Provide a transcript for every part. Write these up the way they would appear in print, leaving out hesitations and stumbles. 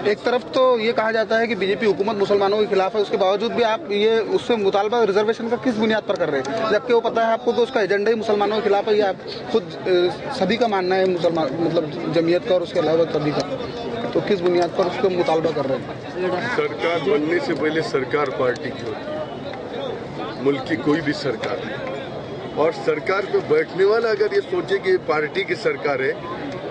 ایک طرف تو یہ کہا جاتا ہے کہ بی جے پی حکومت مسلمانوں کے خلاف ہے، اس کے باوجود بھی آپ یہ اس سے مطالبہ ریزرویشن کا کس بنیاد پر کر رہے ہیں، جبکہ وہ پتہ ہے آپ کو کہ اس کا ایجنڈا ہی مسلمانوں کے خلاف ہے؟ یہ آپ خود سبھی کا ماننا ہے، مسلمان مطلب جمعیت کا اور اس کے علاوہ سبھی کا، تو کس بنیاد پر اس کا مطالبہ کر رہے ہیں؟ سرکار بننے سے پہلے سرکار پارٹی کی ہوتی ہے، ملک کی کوئی بھی سرکار ہے، اور سرکار پہ بیٹھنے والا اگر یہ سوچے کہ پارٹی کی سرکار ہے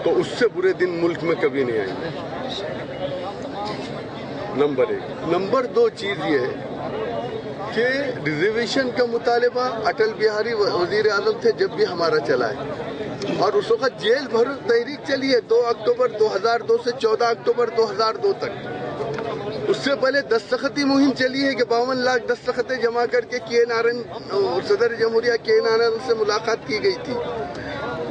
تو اس سے برے دن ملک میں کبھی نہیں آئیں گے، نمبر 1۔ نمبر 2 چیز یہ ہے کہ ریزرویشن کا مطالبہ اٹل بہاری وزیر اعظم تھے جب بھی ہمارا چلا ہے، اور اس وقت جیل بھر تحریک چلی ہے 2 اکتوبر 2002 سے 14 اکتوبر 2002 تک۔ اس سے پہلے دستخطی مہم چلی ہے کہ 52 لاکھ دستخطیں جمع کر کے صدر جمہوریہ کے نارائن سے ملاقات کی گئی تھی۔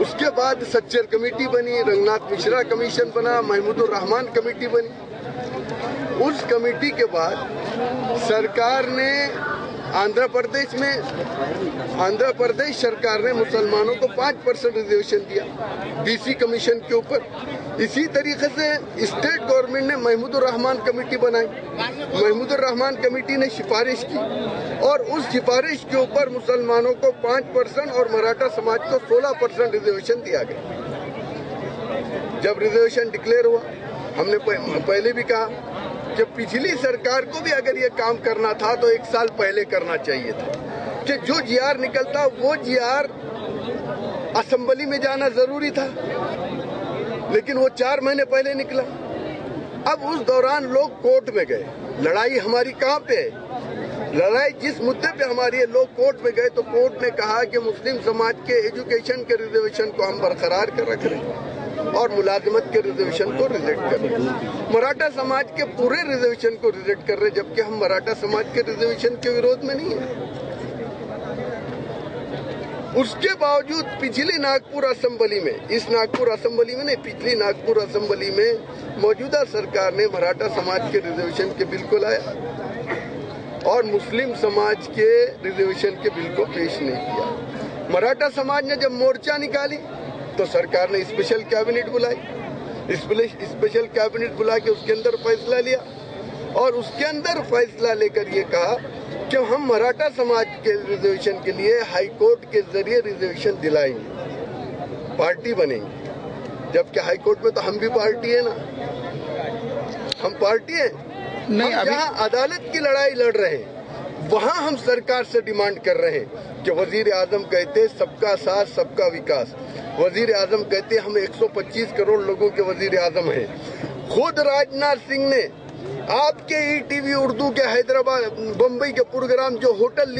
اس کے بعد سچر کمیٹی بنی، رنگناتھ مشرا کمیشن بنا، محمود الرحمان کمیٹی بنی۔ اس کمیٹی کے بعد سرکار نے آندھرا پردیش سرکار نے مسلمانوں کو 5% ریزرویشن دیا ڈی سی کمیشن کے اوپر۔ اسی طریقے سے اسٹیٹ گورنمنٹ نے محمود الرحمان کمیٹی بنائی، محمود الرحمان کمیٹی نے سفارش کی، اور اس سفارش کے اوپر مسلمانوں کو 5% اور مراٹھا سماج کو 16% ریزرویشن دیا گیا۔ جب ریزرویشن ڈکلیئر ہوا، ہم نے پہلے بھی کہا کہ پچھلی سرکار کو بھی اگر یہ کام کرنا تھا تو 1 سال پہلے کرنا چاہیے تھا، کہ جو جی آر نکلتا وہ جی آر اسمبلی میں جانا ضروری تھا، لیکن وہ 4 مہینے پہلے نکلا۔ اب اس دوران لوگ کورٹ میں گئے، لڑائی ہماری کہاں پہ ہے؟ لڑائی جس مدے پہ ہماری ہے، لوگ کورٹ میں گئے تو کورٹ نے کہا کہ مسلم سماج کے ایجوکیشن کے ریزرویشن کو ہم برقرار کر رکھ رہے ہیں اور ملازمت کے ریزرویشن کو ریجیکٹ کر رہے ہیں۔ مراٹھا سماج کے پورے ریزرویشن کو ریجیکٹ کر رہے ہیں، جبکہ ہم مراٹھا سماج کے ریزرویشن کے وروਧ میں نہیں ہیں۔ اس کے باوجود پچھلی ناگپور اسمبلی میں، اس ناگپور اسمبلی میں نہیں، پچھلی ناگپور اسمبلی میں موجودہ سرکار نے مراٹھا سماج کے ریزرویشن کے بل کو لایا اور مسلم سماج کے ریزرویشن کے بل کو پیش نہیں کیا۔ مراٹھا سماج نے جب مورچہ نکالی تو سرکار نے اسپیشل کیبنٹ بلائی، اسپیشل کیبنٹ بلا کے اس کے اندر فیصلہ لیا، اور اس کے اندر فیصلہ لے کر یہ کہا کہ ہم مراٹھا سماج کے ریزرویشن کے لیے ہائی کورٹ کے ذریعے ریزرویشن دلائیں گے، پارٹی بنیں گے، جبکہ ہائی کورٹ میں تو ہم بھی پارٹی ہیں نا، ہم پارٹی ہیں۔ ہم جہاں عدالت کی لڑائی لڑ رہے ہیں وہاں ہم سرکار سے ڈیمانڈ کر رہے ہیں کہ وزیر اعظم کہتے سب کا ساتھ سب کا وکاس، وزیر اعظم کہتے ہم 125 کروڑ لوگوں کے وزیر اعظم ہیں۔ خود راجناتھ سنگھ نے آپ کے ای ٹی وی اردو کے حیدرآباد بمبئی کے پروگرام جو ہوٹل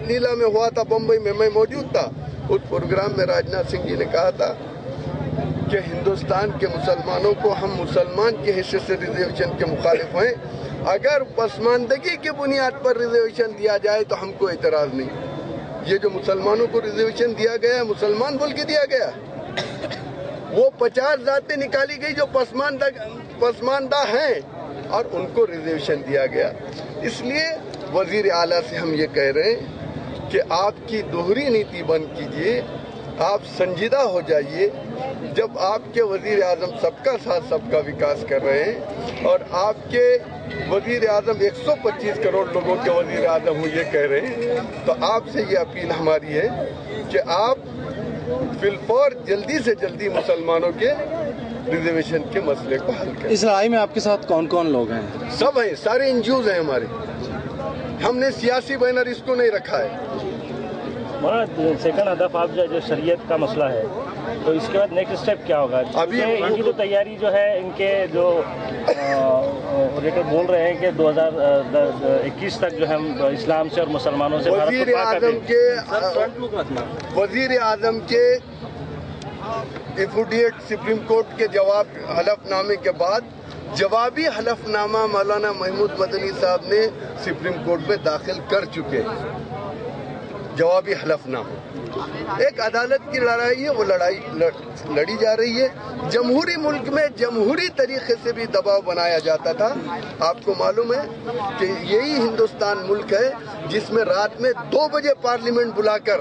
لیلا میں ہوا تھا بمبئی میں موجود تھا، اس پروگرام میں راجناتھ سنگھ جی نے کہا تھا کہ ہندوستان کے مسلمانوں کو ہم مسلمان کی حیثیت سے ریزرویشن کے مخالف ہیں، اگر پسماندگی کی بنیاد پر ریزرویشن دیا جائے تو ہم کو اعتراض نہیں۔ یہ جو مسلمانوں کو ریزرویشن دیا گیا ہے، مسلمان بول کے دیا گیا، وہ 50 ذاتیں نکالی گئی جو پسماندہ ہیں اور ان کو ریزرویشن دیا گیا۔ اس لیے وزیر اعلیٰ سے ہم یہ کہہ رہے ہیں کہ آپ کی دوہری نیتی بند کیجیے، آپ سنجیدہ ہو جائیے۔ جب آپ کے وزیر اعظم سب کا ساتھ سب کا وکاس کر رہے ہیں اور آپ کے وزیر اعظم 125 کروڑ لوگوں کے وزیر اعظم ہوں یہ کہہ رہے ہیں، تو آپ سے یہ اپیل ہماری ہے کہ آپ فی الفور جلدی سے جلدی مسلمانوں کے ریزرویشن کے مسئلے کو حل کریں۔ اس لڑائی میں آپ کے ساتھ کون کون لوگ ہیں؟ سب ہیں، سارے NGOs ہیں ہمارے، ہم نے سیاسی بینر اس کو نہیں رکھا ہے۔ سیکنڈ ہدف آپ جو شریعت کا مسئلہ ہے، تو اس کے بعد نیکسٹ اسٹیپ کیا ہوگا؟ ابھی ان کی تو تیاری جو ہے، ان کے جو ریٹر بول رہے ہیں کہ 2021 تک جو ہم اسلام سے اور مسلمانوں سے وزیر اعظم کے ایفیڈیوٹ سپریم کورٹ کے جواب حلف نامے کے بعد جوابی حلف نامہ مولانا محمود مدنی صاحب نے سپریم کورٹ میں داخل کر چکے ہیں۔ جوابی حلف نامہ ایک عدالت کی لڑائی ہے، وہ لڑائی لڑی جا رہی ہے۔ جمہوری ملک میں جمہوری طریقے سے بھی دباؤ بنایا جاتا تھا۔ آپ کو معلوم ہے کہ یہی ہندوستان ملک ہے جس میں رات میں 2 بجے پارلیمنٹ بلا کر